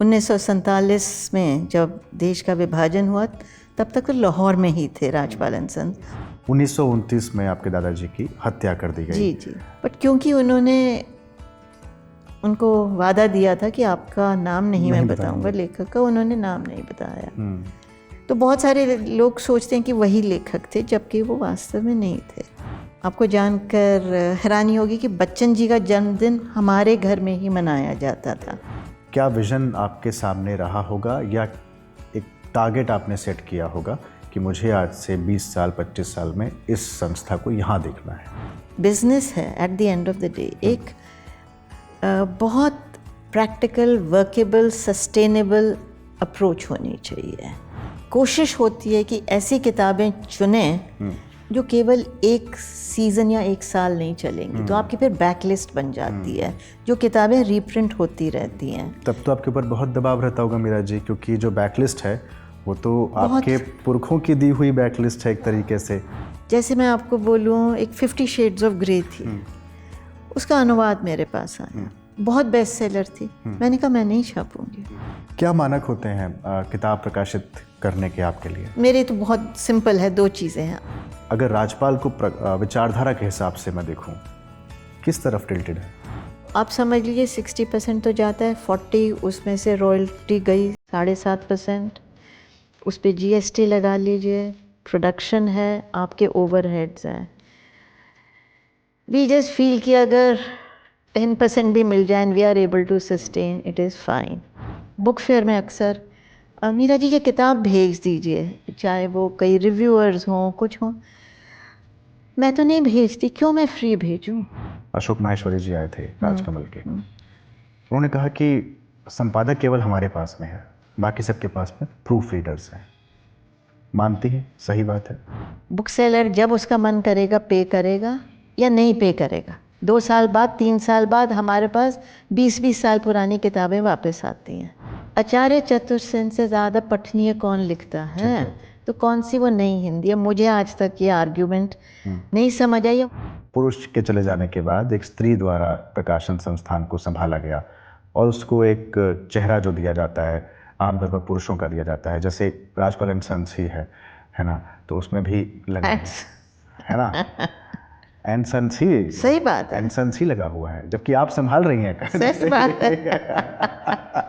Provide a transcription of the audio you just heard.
1947 में जब देश का विभाजन हुआ तब तक तो लाहौर में ही थे राजपाल एंड सन्स। 1929 में आपके दादाजी की हत्या कर दी गई। जी जी, बट क्योंकि उन्होंने उनको वादा दिया था कि आपका नाम नहीं मैं बताऊंगा लेखक का, उन्होंने नाम नहीं बताया। तो बहुत सारे लोग सोचते हैं कि वही लेखक थे, जबकि वो वास्तव में नहीं थे। आपको जानकर हैरानी होगी कि बच्चन जी का जन्मदिन हमारे घर में ही मनाया जाता था। क्या विजन आपके सामने रहा होगा या एक टारगेट आपने सेट किया होगा कि मुझे आज से 20 साल 25 साल में इस संस्था को यहाँ देखना है? बिजनेस है at the end of the day, एक बहुत प्रैक्टिकल, वर्केबल, सस्टेनेबल अप्रोच होनी चाहिए। कोशिश होती है कि ऐसी किताबें चुनें जो केवल एक सीज़न या एक साल नहीं चलेंगी, तो आपकी फिर बैकलिस्ट बन जाती है, जो किताबें रीप्रिंट होती रहती हैं। तब तो आपके ऊपर बहुत दबाव रहता होगा मीरा जी, क्योंकि जो बैकलिस्ट है वो तो आपके पुरखों की दी हुई बैकलिस्ट है एक तरीके से। जैसे मैं आपको बोलूँ, एक 50 शेड्स ऑफ ग्रे थी, उसका अनुवाद मेरे पास आया, बहुत बेस्ट सेलर थी। मैंने कहा मैं नहीं छापूंगी। क्या मानक होते हैं किताब प्रकाशित करने के आपके लिए? मेरे तो बहुत सिंपल है, दो चीज़ें हैं। अगर राजपाल को विचारधारा के हिसाब से मैं देखूं, किस तरफ टिल्टेड है? आप समझ लीजिए 60% तो जाता है, 40 उसमें से रॉयल्टी गई, 7.5%, उस पर GST लगा लीजिए, प्रोडक्शन है, आपके ओवरहेड्स हैं। वी जस्ट फील कि अगर 10% भी मिल जाए, we are able to sustain, it is fine. Book fair में अक्सर मीरा जी ये किताब भेज दीजिए, चाहे वो कई रिव्यूअर्स हों, कुछ हों। मैं तो नहीं भेजती, क्यों मैं फ्री भेजूं? अशोक माहेश्वरी जी आए थे राजकमल के, उन्होंने कहा कि संपादक केवल हमारे पास में है, बाकी सबके पास में प्रूफ रीडर्स हैं। मानती है? सही बात है। बुक सेलर जब उसका मन करेगा पे करेगा या नहीं पे करेगा। 2 साल बाद, 3 साल बाद हमारे पास 20-20 साल पुरानी किताबें वापस आती हैं। आचार्य चतुर्सेन से ज़्यादा पठनीय कौन लिखता है? तो कौन सी वो नई हिंदी है? मुझे आज तक ये आर्ग्यूमेंट नहीं समझ आई। पुरुष के चले जाने के बाद एक स्त्री द्वारा प्रकाशन संस्थान को संभाला गया और उसको एक चेहरा जो दिया जाता है आमतौर पर पुरुषों का दिया जाता है, जैसे राजपाल एंड सन्स ही है ना, तो उसमें भी लगा है ना, एंड सन्स ही, सही बात है, एंड सन्स ही लगा हुआ है, जबकि आप संभाल रही हैं। सही बात है।